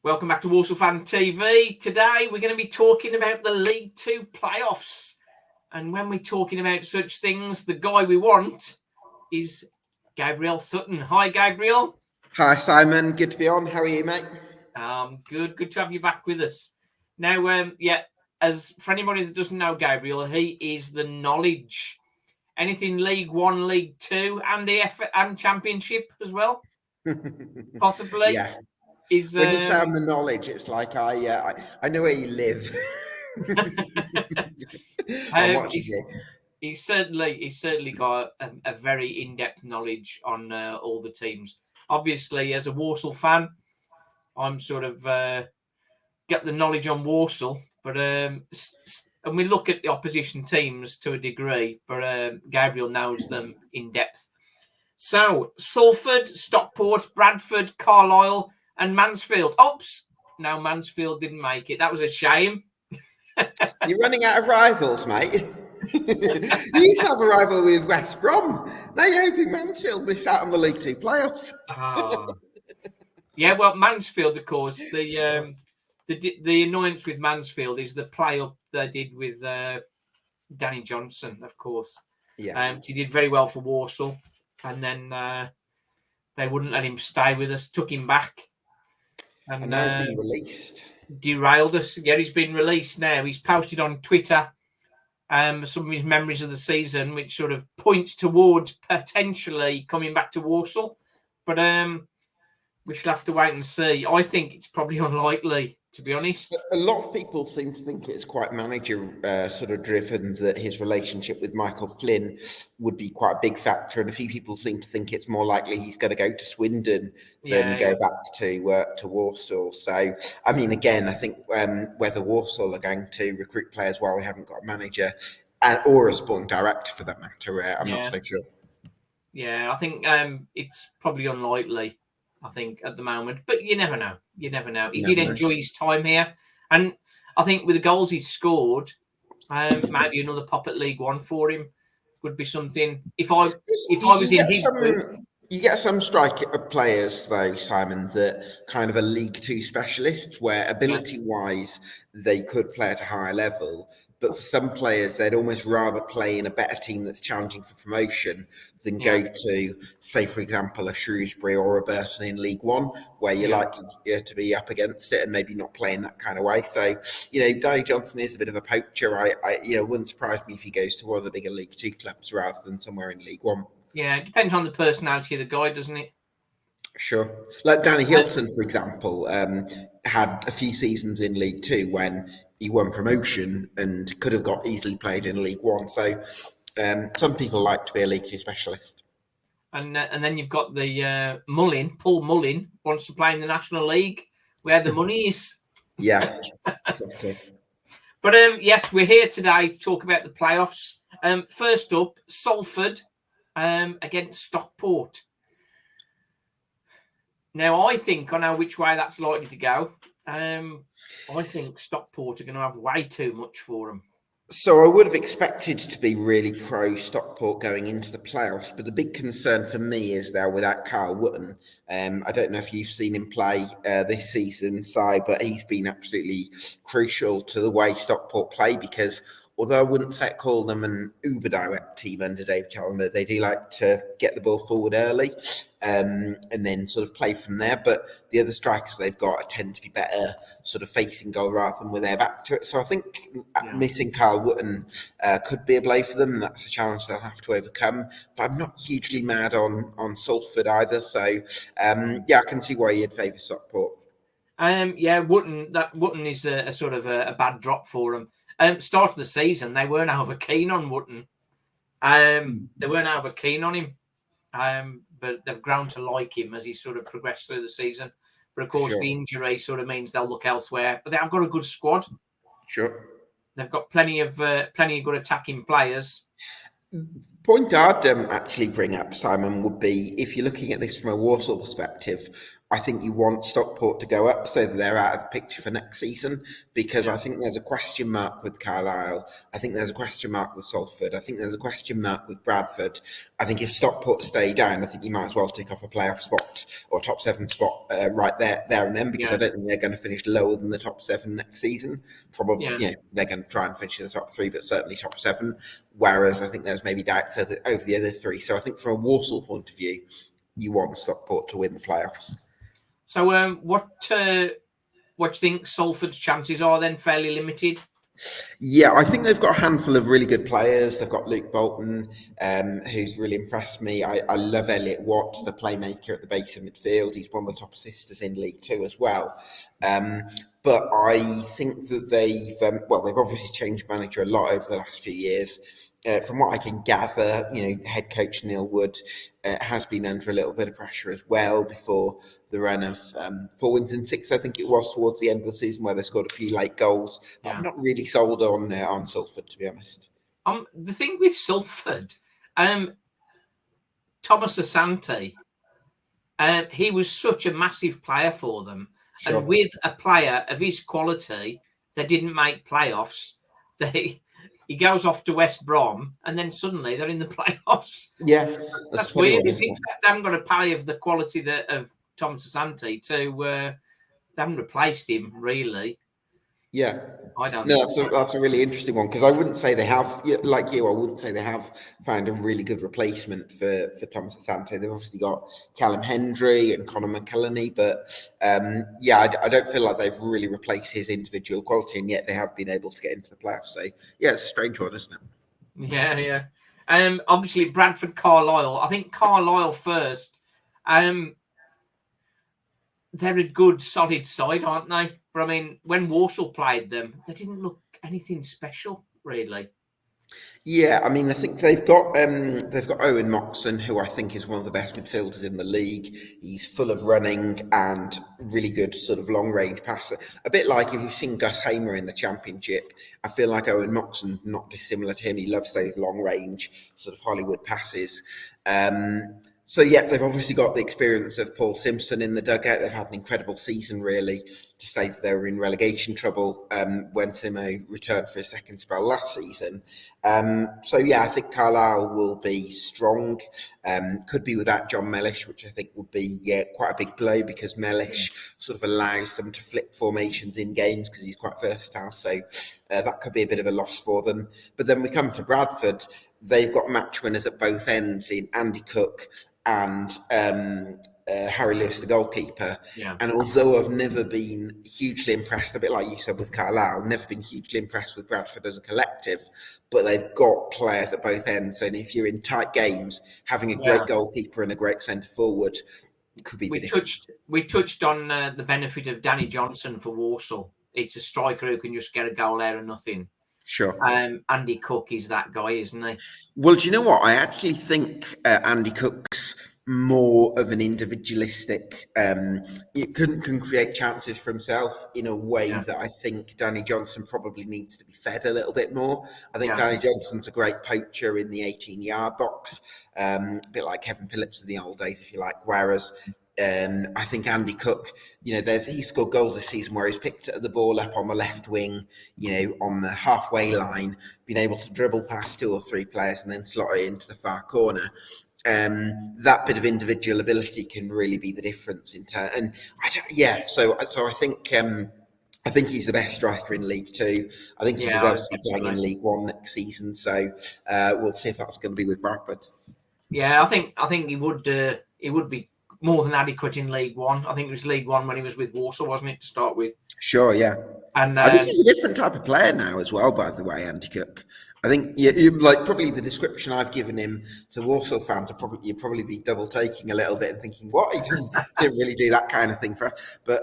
Welcome back to Walsall Fan TV. Today we're going to be talking about the League Two playoffs. And when we're talking about such things, the guy we want is Gabriel Sutton. Hi, Gabriel. Hi, Simon. Good to be on. How are you, mate? Good to have you back with us. Now, as for anybody that doesn't know Gabriel, he is the knowledge. Anything League One, League Two, and and Championship as well, possibly. Yeah. When you say I'm the knowledge, it's like I know where you live. He's certainly got a very in-depth knowledge on all the teams. Obviously, as a Walsall fan, I'm sort of get the knowledge on Walsall, but and we look at the opposition teams to a degree, but Gabriel knows them in depth. So, Salford, Stockport, Bradford, Carlisle, and Mansfield. Oops, no, Mansfield didn't make it. That was a shame. You're running out of rivals, mate. You used to have a rival with West Brom. Now you're hoping Mansfield miss out on the League Two playoffs. Yeah, well, Mansfield, of course, the annoyance with Mansfield is the play-up they did with Danny Johnson, of course. Yeah. He did very well for Walsall, and then they wouldn't let him stay with us, took him back. And now he's been released. Derailed us. Yeah, he's been released now. He's posted on Twitter some of his memories of the season, which sort of points towards potentially coming back to Walsall. But we shall have to wait and see. I think it's probably unlikely, to be honest. A lot of people seem to think it's quite manager sort of driven, that his relationship with Michael Flynn would be quite a big factor, and a few people seem to think it's more likely he's going to go to Swindon than go back to Walsall. So, I mean, again, I think whether Walsall are going to recruit players while they haven't got a manager or a sporting director for that matter, I'm not so sure. Yeah, I think it's probably unlikely. I think at the moment, but you never know. You never know. He did enjoy his time here, and I think with the goals he scored, maybe another pop at League One for him would be something. If I was in his group, you get some striker players though, Simon, that kind of a League Two specialists, where ability-wise they could play at a higher level. But for some players, they'd almost rather play in a better team that's challenging for promotion than go to, say, for example, a Shrewsbury or a Burton in League One, where you're likely to be up against it and maybe not playing that kind of way. So, Danny Johnson is a bit of a poacher. I wouldn't surprise me if he goes to one of the bigger League Two clubs rather than somewhere in League One. Yeah, it depends on the personality of the guy, doesn't it? Sure. Like Danny Hilton, for example, had a few seasons in League Two when he won promotion and could have got easily played in League One. So some people like to be a League Two specialist. And then you've got the Paul Mullin wants to play in the National League where the money is. Yeah, exactly. But yes, we're here today to talk about the playoffs. First up, Salford against Stockport. Now, I think I know which way that's likely to go. I think Stockport are going to have way too much for them. So I would have expected to be really pro Stockport going into the playoffs, but the big concern for me is they're without Kyle Wootton. I don't know if you've seen him play this season, Si, but he's been absolutely crucial to the way Stockport play, because although I wouldn't call them an uber direct team under Dave Chalmers, they do like to get the ball forward early and then sort of play from there. But the other strikers they've got tend to be better sort of facing goal rather than with their back to it. So I think missing Kyle Wootton could be a blow for them, and that's a challenge they'll have to overcome. But I'm not hugely mad on Salford either. So, I can see why you'd favour Stockport. Wootton is a sort of a bad drop for them. Start of the season, they weren't over keen on Wootton. They weren't over keen on him. But they've grown to like him as he sort of progressed through the season. But of course, the injury sort of means they'll look elsewhere. But they have got a good squad. Sure. They've got plenty of good attacking players. Point I'd actually bring up, Simon, would be if you're looking at this from a Walsall perspective, I think you want Stockport to go up so that they're out of the picture for next season, because I think there's a question mark with Carlisle. I think there's a question mark with Salford. I think there's a question mark with Bradford. I think if Stockport stay down, I think you might as well tick off a playoff spot or top 7 spot right there and then, because I don't think they're going to finish lower than the top 7 next season. Probably, they're going to try and finish in the top 3, but certainly top 7. Whereas I think there's maybe doubts over the other 3. So I think from a Walsall point of view, you want Stockport to win the playoffs. So, what do you think Salford's chances are then? Fairly limited? Yeah, I think they've got a handful of really good players. They've got Luke Bolton, who's really impressed me. I love Elliot Watt, the playmaker at the base of midfield. He's one of the top assisters in League Two as well. But I think that they've obviously changed manager a lot over the last few years. From what I can gather, head coach Neil Wood has been under a little bit of pressure as well before the run of 4 wins and 6, I think it was, towards the end of the season, where they scored a few late goals. Yeah. I'm not really sold on Salford, to be honest. The thing with Salford, Thomas Asante, he was such a massive player for them. Sure. And with a player of his quality, they didn't make playoffs. He goes off to West Brom, and then suddenly they're in the playoffs. Yeah, that's weird. Isn't it? They haven't got a player of the quality of Thomas Asante they haven't replaced him, really. Yeah, I don't. No, that's a really interesting one, because I wouldn't say they have, like you, I wouldn't say they have found a really good replacement for Thomas Asante. They've obviously got Callum Hendry and Conor McCullany, but I don't feel like they've really replaced his individual quality, and yet they have been able to get into the playoffs. So yeah, it's a strange one, isn't it? Yeah. Obviously Bradford, Carlisle. I think Carlisle first. They're a good, solid side, aren't they? But I mean, when Walsall played them, they didn't look anything special, really. Yeah, I mean, I think they've got Owen Moxon, who I think is one of the best midfielders in the league. He's full of running and really good sort of long range passer. A bit like if you've seen Gus Hamer in the Championship, I feel like Owen Moxon's not dissimilar to him. He loves those long range sort of Hollywood passes. So, yeah, they've obviously got the experience of Paul Simpson in the dugout. They've had an incredible season, really, to say that they were in relegation trouble when Simo returned for his second spell last season. I think Carlisle will be strong. Could be without John Mellish, which I think would be quite a big blow, because Mellish sort of allows them to flip formations in games because he's quite versatile. So that could be a bit of a loss for them. But then we come to Bradford. They've got match winners at both ends in Andy Cook and Harry Lewis, the goalkeeper. Yeah. And although I've never been hugely impressed, a bit like you said with Carlisle, never been hugely impressed with Bradford as a collective, but they've got players at both ends. And if you're in tight games, having a great goalkeeper and a great centre forward could be the difference. We touched on the benefit of Danny Johnson for Walsall. It's a striker who can just get a goal out of nothing. Sure. Andy Cook is that guy, isn't he? Well, do you know what? I actually think Andy Cook's more of an individualistic, can create chances for himself in a way that I think Danny Johnson probably needs to be fed a little bit more. I think Danny Johnson's a great poacher in the 18-yard box, a bit like Kevin Phillips in the old days, if you like, whereas I think Andy Cook, he scored goals this season where he's picked the ball up on the left wing, on the halfway line, been able to dribble past 2 or 3 players and then slot it into the far corner. That bit of individual ability can really be the difference in turn. And so I think he's the best striker in League Two. I think he deserves to be playing in League One next season. So we'll see if that's going to be with Bradford. Yeah, I think he would be more than adequate in League One. I think it was League One when he was with Walsall, wasn't it, to start with? Sure, yeah. And I think he's a different type of player now as well, by the way, Andy Cook. I think you like probably the description I've given him to Walsall fans, you'd probably be double taking a little bit and thinking, what? He didn't really do that kind of thing for us. But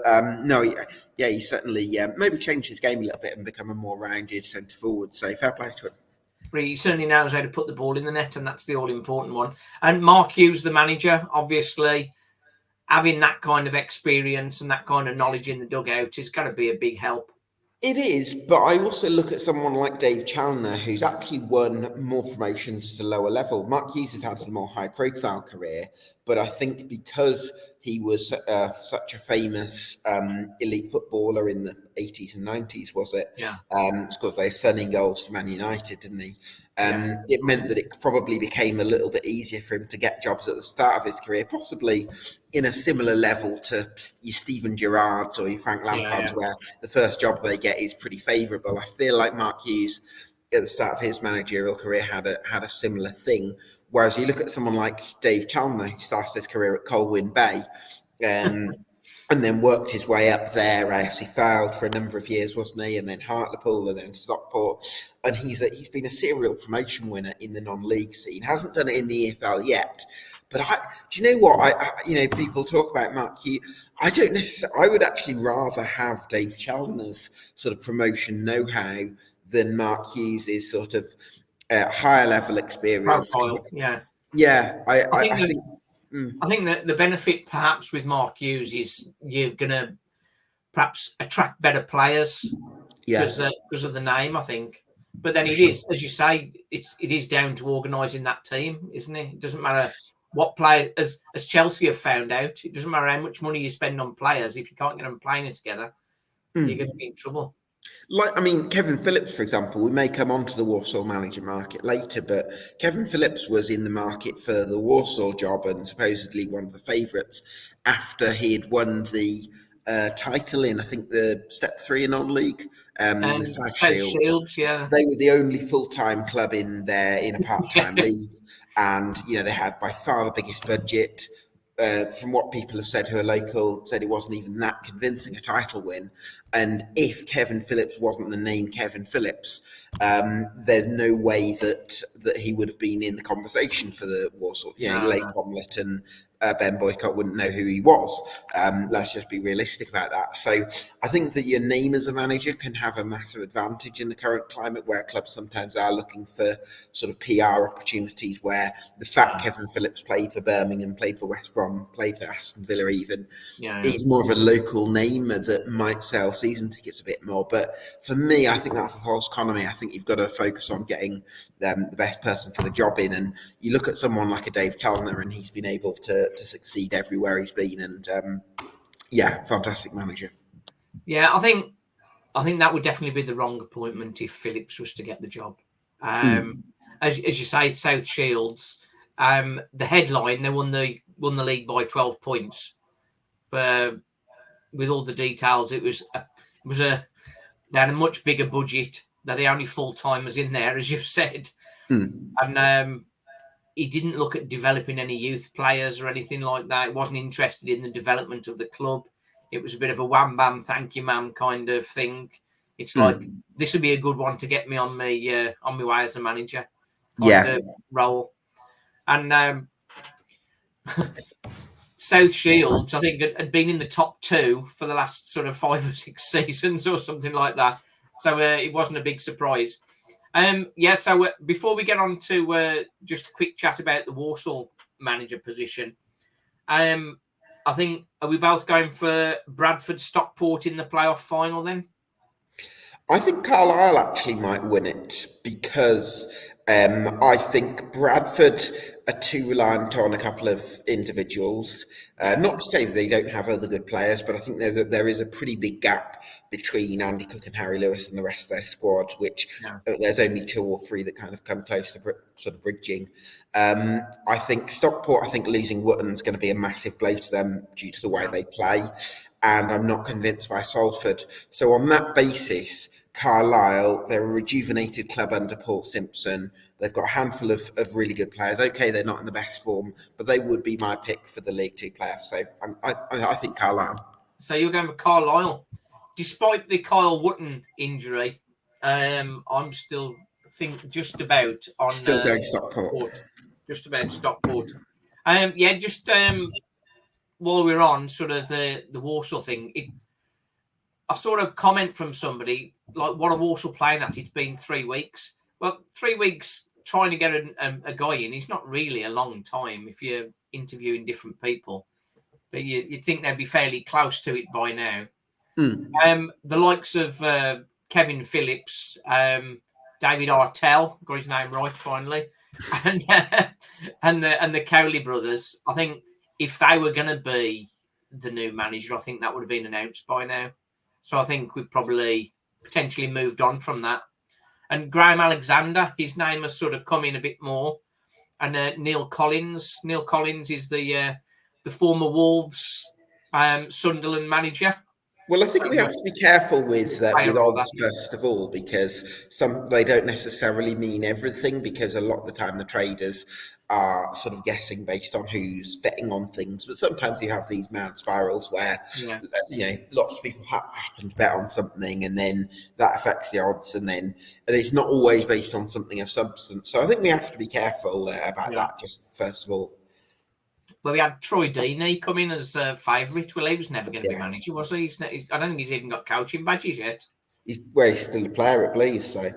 he certainly maybe changed his game a little bit and become a more rounded centre forward. So fair play to him. He certainly knows how to put the ball in the net, and that's the all-important one. And Mark Hughes, the manager, obviously having that kind of experience and that kind of knowledge in the dugout is going to be a big help. It is, but I also look at someone like Dave Challoner, who's actually won more promotions at a lower level. Mark Hughes has had a more high-profile career, but I think because he was such a famous elite footballer in the 80s and 90s, was it? Yeah. Scored those stunning goals for Man United, didn't he? Yeah. It meant that it probably became a little bit easier for him to get jobs at the start of his career, possibly in a similar level to your Steven Gerrards or your Frank Lampards, where the first job they get is pretty favourable. I feel like Mark Hughes at the start of his managerial career had a similar thing. Whereas you look at someone like Dave Chalner, who started his career at Colwyn Bay, and then worked his way up there. AFC failed for a number of years, wasn't he? And then Hartlepool, and then Stockport. And he's been a serial promotion winner in the non-league scene. Hasn't done it in the EFL yet. But do you know what? People talk about Mark Hughes. I don't necessarily. I would actually rather have Dave Chalner's sort of promotion know-how than Mark Hughes' sort of higher level experience. Profile, yeah. Yeah, I think that the benefit perhaps with Mark Hughes is you're going to perhaps attract better players because of the name, I think. But then is, as you say, it is down to organising that team, isn't it? It doesn't matter what player, as Chelsea have found out, it doesn't matter how much money you spend on players. If you can't get them playing together, you're going to be in trouble. Kevin Phillips, for example, we may come on to the Walsall manager market later, but Kevin Phillips was in the market for the Walsall job and supposedly one of the favourites after he had won the title in, I think, the Step 3 in non-league, the South Shields. Yeah. They were the only full-time club in a part-time league, and they had by far the biggest budget. From what people have said who are local, said it wasn't even that convincing a title win. And if Kevin Phillips wasn't the name Kevin Phillips, there's no way that he would have been in the conversation for the Walsall. Lake Omlet and Ben Boycott wouldn't know who he was. Let's just be realistic about that. So I think that your name as a manager can have a massive advantage in the current climate where clubs sometimes are looking for sort of PR opportunities, where the fact Kevin Phillips played for Birmingham, played for West Brom, played for Aston Villa even, is more of a local name that might sell season tickets a bit more. But for me, I think that's a false economy. I think you've got to focus on getting the best person for the job in. And you look at someone like a Dave Chalner, and he's been able to succeed everywhere he's been, and fantastic manager. Yeah, I think that would definitely be the wrong appointment if Phillips was to get the job. As you say, South Shields, the headline, they won the league by 12 points, but with all the details, they had a much bigger budget. They're the only full timers in there, as you've said, and he didn't look at developing any youth players or anything like that. He wasn't interested in the development of the club. It was a bit of a wham bam, thank you, ma'am kind of thing. It's like, this would be a good one to get me on my way as a manager kind of role. And South Shields, I think, had been in the top 2 for the last sort of 5 or 6 seasons or something like that. So it wasn't a big surprise. So before we get on to just a quick chat about the Walsall manager position, I think, are we both going for Bradford Stockport in the playoff final then? I think Carlisle actually might win it because I think Bradford are too reliant on a couple of individuals. Not to say that they don't have other good players, but I think there is a pretty big gap between Andy Cook and Harry Lewis and the rest of their squad, which there's only 2 or 3 that kind of come close to sort of bridging. I think Stockport, losing Wotton's going to be a massive blow to them due to the way they play. And I'm not convinced by Salford. So on that basis, Carlisle, they're a rejuvenated club under Paul Simpson. They've got a handful of really good players. Okay, they're not in the best form, but they would be my pick for the League 2 playoffs. So I think Carlisle. So you're going for Carlisle. Despite the Kyle Wotton injury, I'm still just about on... Still going Stockport. Just about Stockport. While we're on sort of the Walsall thing, I sort of comment from somebody, like, what are Walsall playing at? It's been 3 weeks. Well, 3 weeks trying to get a guy in is not really a long time if you're interviewing different people. But you'd think they'd be fairly close to it by now. The likes of Kevin Phillips, David Artell, got his name right finally, and the Cowley brothers, I think if they were going to be the new manager, I think that would have been announced by now. So I think we've probably potentially moved on from that. And Graham Alexander, his name has sort of come in a bit more. And Neil Collins. Neil Collins is the former Wolves Sunderland manager. Well, I think we have to be careful with odds, first of all, because they don't necessarily mean everything, because a lot of the time the traders are sort of guessing based on who's betting on things. But sometimes you have these mad spirals where, lots of people happen to bet on something, and then that affects the odds, and it's not always based on something of substance. So I think we have to be careful about that, just first of all. Well, we had Troy Deeney come in as favourite. Well, he was never going to be manager, was he? I don't think he's even got coaching badges yet. He's still a player, I believe, so.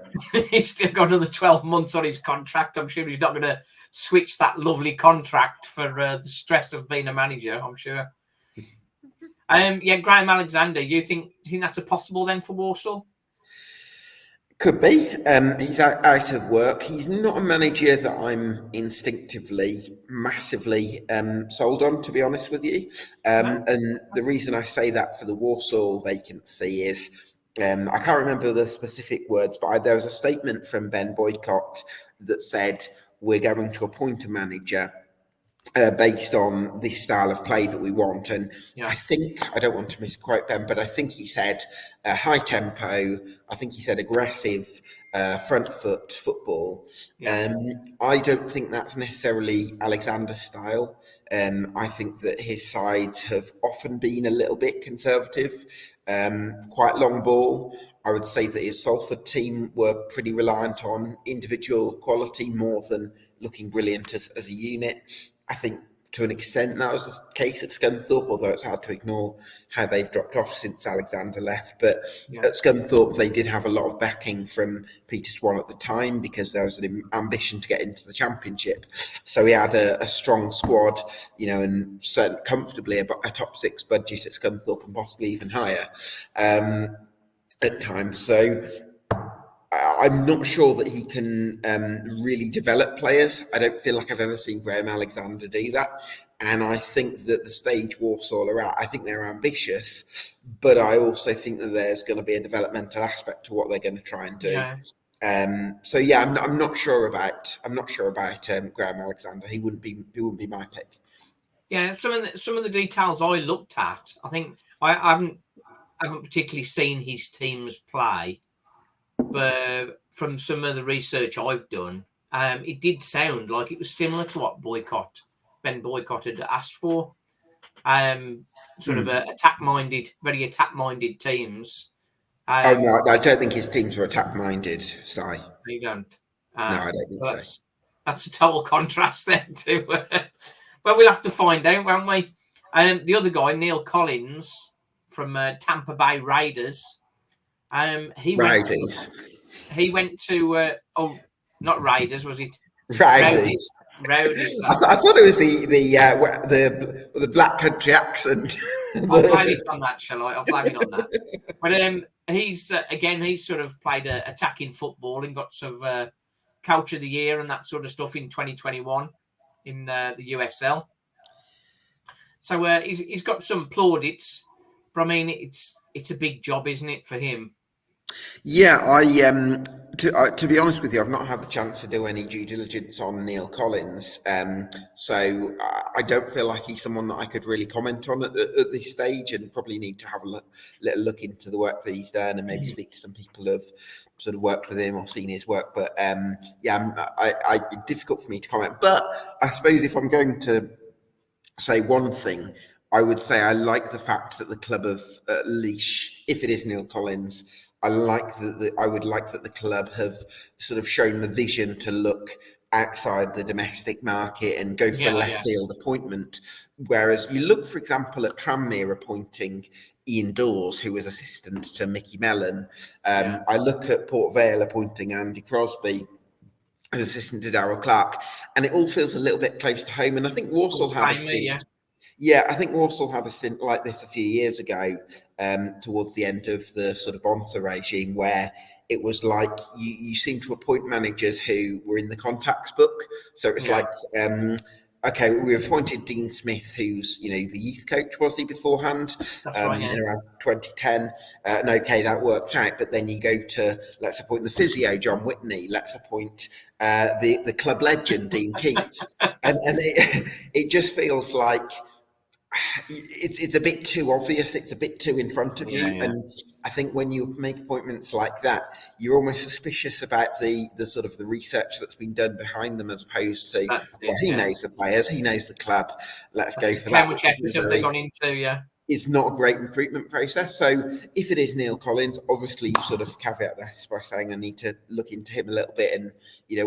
He's still got another 12 months on his contract. I'm sure he's not going to switch that lovely contract for the stress of being a manager, I'm sure. Graham Alexander, do you think that's a possible then for Walsall? Could be. He's out of work. He's not a manager that I'm instinctively massively sold on, to be honest with you. And the reason I say that for the Walsall vacancy is I can't remember the specific words, but there was a statement from Ben Boycott that said, we're going to appoint a manager based on this style of play that we want. And I think, I don't want to misquote Ben, but I think he said high tempo, I think he said aggressive front foot football. I don't think that's necessarily Alexander's style. I think that his sides have often been a little bit conservative, quite long ball. I would say that his Salford team were pretty reliant on individual quality more than looking brilliant as a unit. I think to an extent that was the case at Scunthorpe, although it's hard to ignore how they've dropped off since Alexander left. But at Scunthorpe, they did have a lot of backing from Peter Swan at the time, because there was an ambition to get into the Championship. So he had a strong squad, and certainly comfortably a top six budget at Scunthorpe, and possibly even higher at times. So I'm not sure that he can really develop players. I don't feel like I've ever seen Graham Alexander do that. And I think that the stage Walsall are at, I think they're ambitious, but I also think that there's going to be a developmental aspect to what they're going to try and do. I'm not sure about Graham Alexander. He wouldn't be my pick. Yeah, some of the details I looked at, I think I haven't particularly seen his teams play. But from some of the research I've done, it did sound like it was similar to what Ben Boycott had asked for. Sort of very attack-minded teams. No, I don't think his teams are attack-minded, Si. You don't? No, I don't think so. That's a total contrast then to... well, we'll have to find out, won't we? The other guy, Neil Collins, from Tampa Bay Raiders... He went to not Raiders, was it? Raiders. I thought it was the Black Country accent. I'll blame it on that, shall I? I'll blame it on that. But he's sort of played attacking football and got sort of Coach of the Year and that sort of stuff in 2021 in the USL. So he's got some plaudits, but I mean it's a big job, isn't it, for him? Yeah, to be honest with you, I've not had the chance to do any due diligence on Neil Collins, so I don't feel like he's someone that I could really comment on at this stage, and probably need to have a little look into the work that he's done, and maybe speak to some people who've sort of worked with him or seen his work. But it's difficult for me to comment. But I suppose if I'm going to say one thing, I would say I like the fact that the club have, at least if it is Neil Collins, I would like that the club have sort of shown the vision to look outside the domestic market and go for a left field appointment. Whereas you look, for example, at Tranmere appointing Ian Dawes, who was assistant to Mickey Mellon. I look at Port Vale appointing Andy Crosby, who's assistant to Darryl Clark, and it all feels a little bit close to home. And I think Walsall had a stint. Yeah, I think Walsall had a stint like this a few years ago, towards the end of the sort of Bonser regime, where it was like you seem to appoint managers who were in the contacts book. So it was like Okay, we appointed Dean Smith, who's the youth coach, was he beforehand? That's right, yeah. In around 2010. And okay, that worked out. But then you go to, let's appoint the physio, John Whitney. Let's appoint the club legend, Dean Keats. And it just feels like it's a bit too obvious. It's a bit too in front of you. Yeah. And I think when you make appointments like that, you're almost suspicious about the sort of the research that's been done behind them, as opposed to, he knows the players, he knows the club. Let's go for that. How much effort have they gone into? Yeah. It's not a great recruitment process. So if it is Neil Collins, obviously you sort of caveat this by saying I need to look into him a little bit and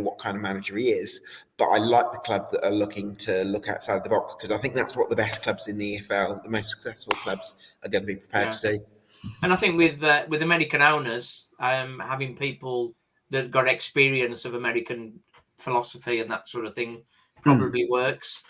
what kind of manager he is. But I like the club that are looking to look outside the box, because I think that's what the best clubs in the EFL, the most successful clubs, are going to be prepared to do. And I think with American owners, having people that got experience of American philosophy and that sort of thing probably works.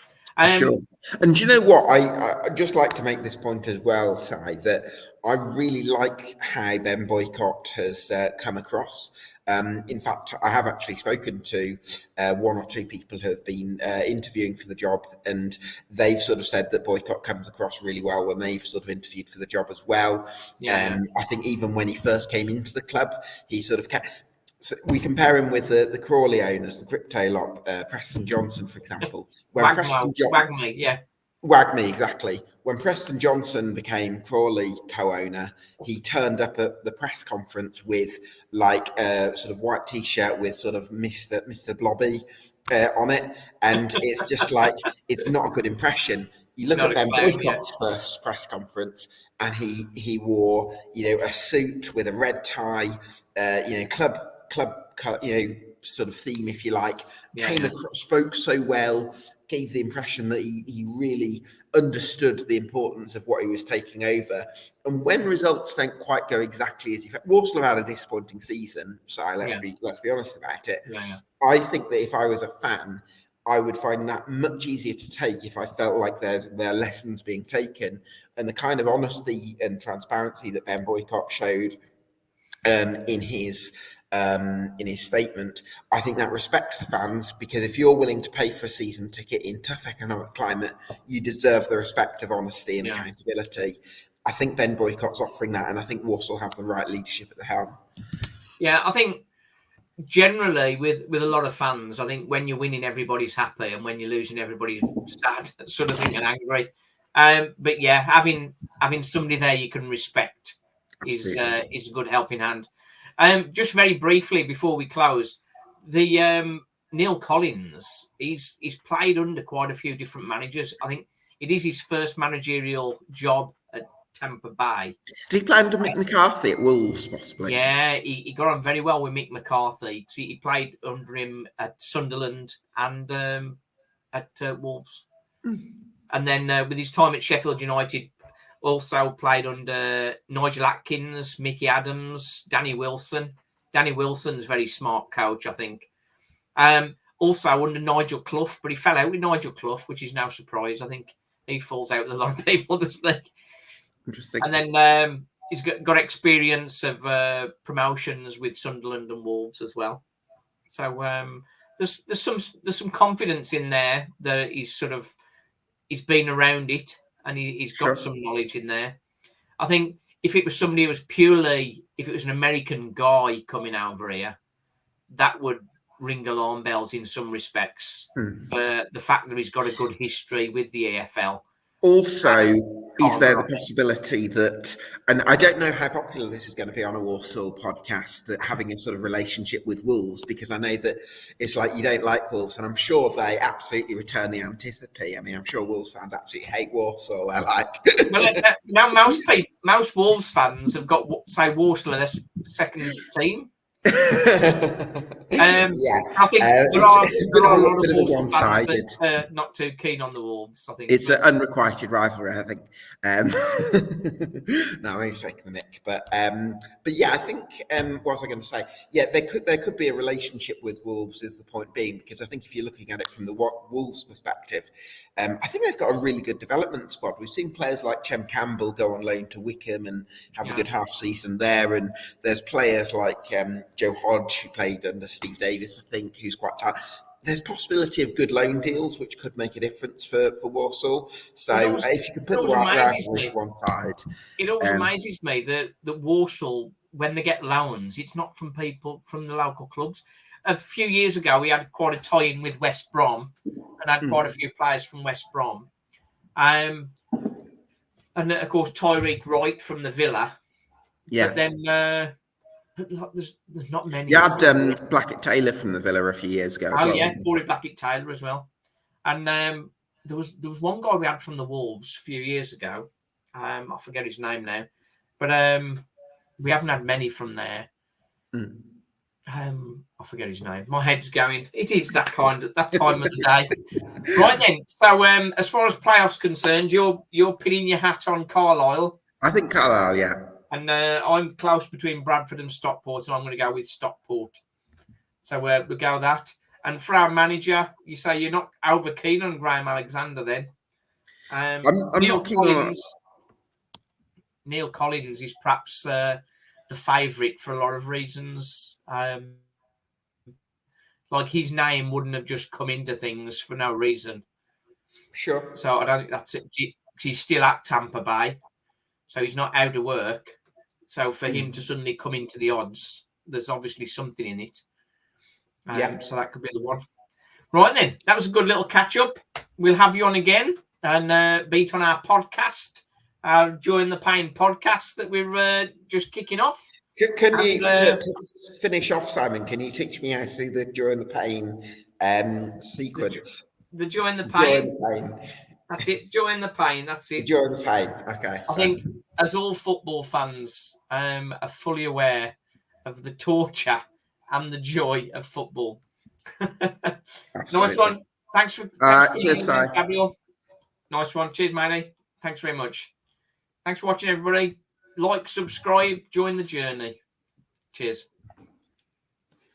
Sure. And do you know what? I'd just like to make this point as well, Si, that I really like how Ben Boycott has come across. In fact, I have actually spoken to one or two people who have been interviewing for the job, and they've sort of said that Boycott comes across really well when they've sort of interviewed for the job as well. I think even when he first came into the club, he sort of kept... So we compare him with the Crawley owners, the crypto lot, Preston Johnson, for example. Wagme, exactly. When Preston Johnson became Crawley co-owner, he turned up at the press conference with like a sort of white T-shirt with sort of Mr. Blobby on it, and it's just like, it's not a good impression. You look at Ben Boycott's first press conference, and he wore a suit with a red tie, club sort of theme, if you like. Came across, spoke so well, gave the impression that he really understood the importance of what he was taking over. And when results don't quite go exactly as you thought, Walsall have had a disappointing season, so let's be honest about it. I think that if I was a fan, I would find that much easier to take if I felt like there are lessons being taken, and the kind of honesty and transparency that Ben Boycott showed in his statement. I think that respects the fans, because if you're willing to pay for a season ticket in tough economic climate, you deserve the respect of honesty and accountability. I think Ben Boycott's offering that, and I think Walsall have the right leadership at the helm. Yeah, I think generally with a lot of fans, I think when you're winning, everybody's happy, and when you're losing, everybody's sad, sort of thing, and angry. But yeah, having somebody there you can respect is a good helping hand. Just very briefly before we close, the Neil Collins, he's played under quite a few different managers. I think it is his first managerial job at Tampa Bay. Did he play under Mick McCarthy at Wolves, possibly? Yeah, he got on very well with Mick McCarthy. He played under him at Sunderland and at Wolves. And then with his time at Sheffield United, also played under Nigel Atkins, Mickey Adams, Danny Wilson. Danny Wilson's a very smart coach, I think. Also under Nigel Clough, but he fell out with Nigel Clough, which is no surprise. I think he falls out with a lot of people, doesn't he? Interesting. And then he's got experience of promotions with Sunderland and Wolves as well. So there's some confidence in there that he's been around it, and he's got some knowledge in there. I think if it was somebody who was if it was an American guy coming over here, that would ring alarm bells in some respects. The fact that he's got a good history with the AFL. Also, is there the possibility that, and I don't know how popular this is going to be on a Walsall podcast, that having a sort of relationship with Wolves, because I know that it's like you don't like Wolves, and I'm sure they absolutely return the antipathy. I mean, I'm sure Wolves fans absolutely hate Walsall. They're like... Well, now most Wolves fans have got, say, Walsall in their second team. I think there are a lot of Wolves fans that not too keen on the Wolves. I think it's an unrequited rivalry. I think. No, I'm only taking the mick, but yeah, I think. What was I going to say? Yeah, there could be a relationship with Wolves. Is the point being? Because I think if you're looking at it from the Wolves perspective, I think they've got a really good development squad. We've seen players like Chem Campbell go on loan to Wickham and have a good half season there, and there's players like Joe Hodge, who played under Steve Davis, I think, who's quite tight. there's possibility of good loan deals, which could make a difference for Walsall. So if you could put the rivalry to one side. It always amazes me that Walsall, when they get loans, it's not from people from the local clubs. A few years ago, we had quite a tie-in with West Brom and had quite a few players from West Brom. And of course, Tyreek Wright from the Villa. Yeah. But then there's not many. You had Blackett Taylor from the Villa a few years ago as well. Oh, yeah, Corey Blackett Taylor as well. And there was one guy we had from the Wolves a few years ago. I forget his name now. But we haven't had many from there. I forget his name. My head's going. It is that time of the day. Right then. So as far as playoffs concerned, you're pinning your hat on Carlisle. I think Carlisle, yeah. And I'm close between Bradford and Stockport, and I'm going to go with Stockport. So we'll go with that. And for our manager, you say you're not over keen on Graham Alexander then? I'm not keen on... Neil Collins is perhaps the favourite for a lot of reasons. Like his name wouldn't have just come into things for no reason. Sure. So I don't think that's it. He's still at Tampa Bay, so he's not out of work. So for him to suddenly come into the odds, there's obviously something in it. So that could be the one. Right then, that was a good little catch up. We'll have you on again and beat on our podcast, our Join the Pain podcast that we're just kicking off. Can you, to finish off, Simon, can you teach me how to do the Join the Pain sequence? The Join the Pain. Join the Pain. That's it. Join the Pain. That's it. Join the Pain. Okay. I think as all football fans are fully aware of the torture and the joy of football. Nice one. Thanks for cheers, Si. Gabriel. Nice one. Cheers, Manny. Thanks very much. Thanks for watching, everybody. Like, subscribe, join the journey. Cheers.